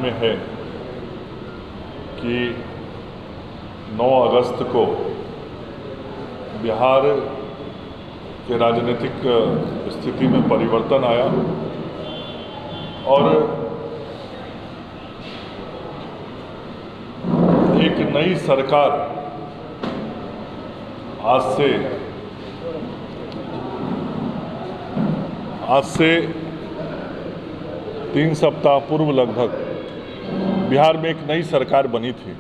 में है कि 9 अगस्त को बिहार के राजनीतिक स्थिति में परिवर्तन आया और एक नई सरकार आज से 3 सप्ताह पूर्व लगभग बिहार में एक नई सरकार बनी थी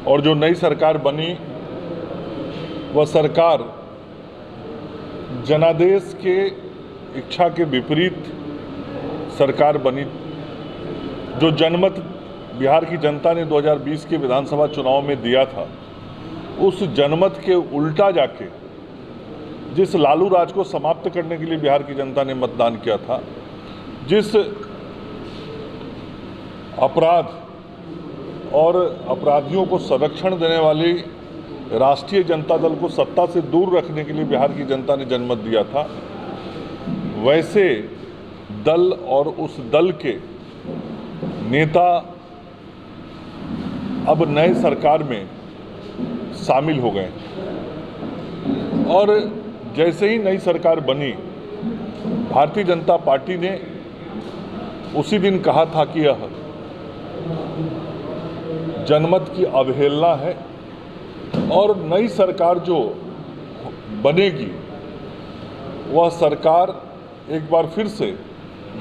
और जो नई सरकार बनी वह सरकार जनादेश के इच्छा के विपरीत सरकार बनी। जो जनमत बिहार की जनता ने 2020 के विधानसभा चुनाव में दिया था, उस जनमत के उल्टा जाके जिस लालू राज को समाप्त करने के लिए बिहार की जनता ने मतदान किया था, जिस अपराध और अपराधियों को संरक्षण देने वाली राष्ट्रीय जनता दल को सत्ता से दूर रखने के लिए बिहार की जनता ने जनमत दिया था, वैसे दल और उस दल के नेता अब नए सरकार में शामिल हो गए और जैसे ही नई सरकार बनी, भारतीय जनता पार्टी ने उसी दिन कहा था कि यह जनमत की अवहेलना है और नई सरकार जो बनेगी वह सरकार एक बार फिर से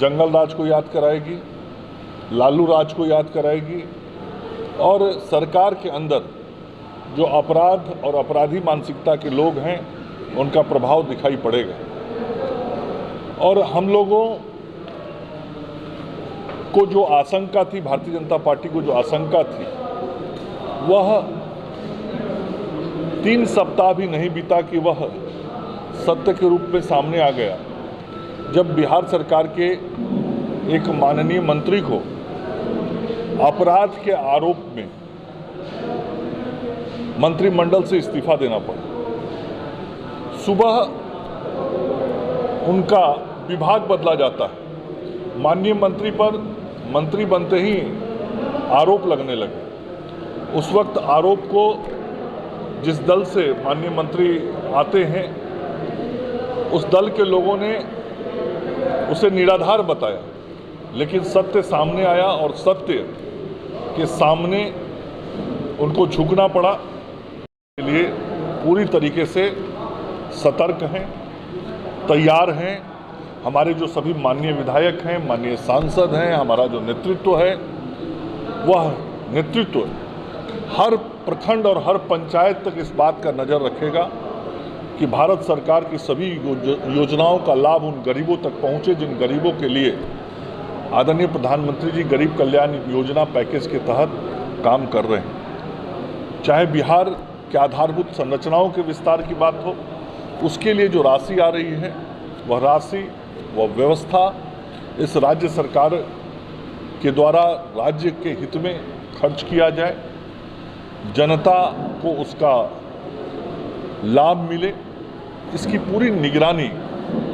जंगल राज को याद कराएगी, लालू राज को याद कराएगी और सरकार के अंदर जो अपराध और अपराधी मानसिकता के लोग हैं उनका प्रभाव दिखाई पड़ेगा। और हम लोगों को जो आशंका थी, भारतीय जनता पार्टी को जो आशंका थी, वह 3 सप्ताह भी नहीं बीता कि वह सत्य के रूप में सामने आ गया, जब बिहार सरकार के एक माननीय मंत्री को अपराध के आरोप में मंत्रिमंडल से इस्तीफा देना पड़ा। सुबह उनका विभाग बदला जाता है, माननीय मंत्री पर मंत्री बनते ही आरोप लगने लगे। उस वक्त आरोप को जिस दल से माननीय मंत्री आते हैं, उस दल के लोगों ने उसे निराधार बताया, लेकिन सत्य सामने आया और सत्य के सामने उनको झुकना पड़ा। के लिए पूरी तरीके से सतर्क हैं, तैयार हैं। हमारे जो सभी माननीय विधायक हैं, माननीय सांसद हैं, हमारा जो नेतृत्व है, वह नेतृत्व हर प्रखंड और हर पंचायत तक इस बात का नज़र रखेगा कि भारत सरकार की सभी योजनाओं का लाभ उन गरीबों तक पहुंचे जिन गरीबों के लिए आदरणीय प्रधानमंत्री जी गरीब कल्याण योजना पैकेज के तहत काम कर रहे हैं। चाहे बिहार के आधारभूत संरचनाओं के विस्तार की बात हो, उसके लिए जो राशि आ रही है, वह राशि, वह व्यवस्था इस राज्य सरकार के द्वारा राज्य के हित में खर्च किया जाए, जनता को उसका लाभ मिले, इसकी पूरी निगरानी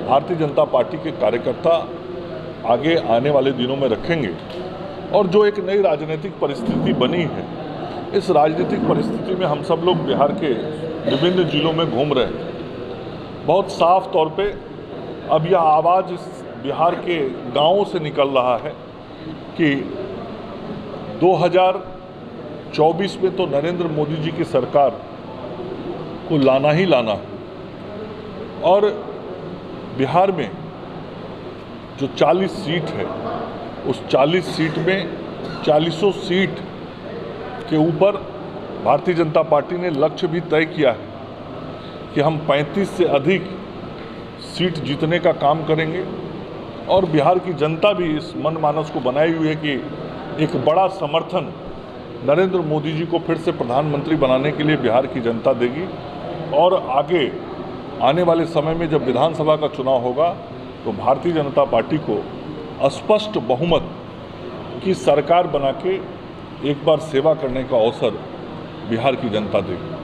भारतीय जनता पार्टी के कार्यकर्ता आगे आने वाले दिनों में रखेंगे। और जो एक नई राजनीतिक परिस्थिति बनी है, इस राजनीतिक परिस्थिति में हम सब लोग बिहार के विभिन्न जिलों में घूम रहे हैं। बहुत साफ तौर पे अब यह आवाज़ बिहार के गांवों से निकल रहा है कि 2024 में तो नरेंद्र मोदी जी की सरकार को लाना ही लाना है और बिहार में जो 40 सीट है, उस 40 सीट में 40 सीट के ऊपर भारतीय जनता पार्टी ने लक्ष्य भी तय किया है कि हम 35 से अधिक सीट जीतने का काम करेंगे। और बिहार की जनता भी इस मनमानस को बनाई हुई है कि एक बड़ा समर्थन नरेंद्र मोदी जी को फिर से प्रधानमंत्री बनाने के लिए बिहार की जनता देगी। और आगे आने वाले समय में जब विधानसभा का चुनाव होगा तो भारतीय जनता पार्टी को स्पष्ट बहुमत की सरकार बना के एक बार सेवा करने का अवसर बिहार की जनता देगी।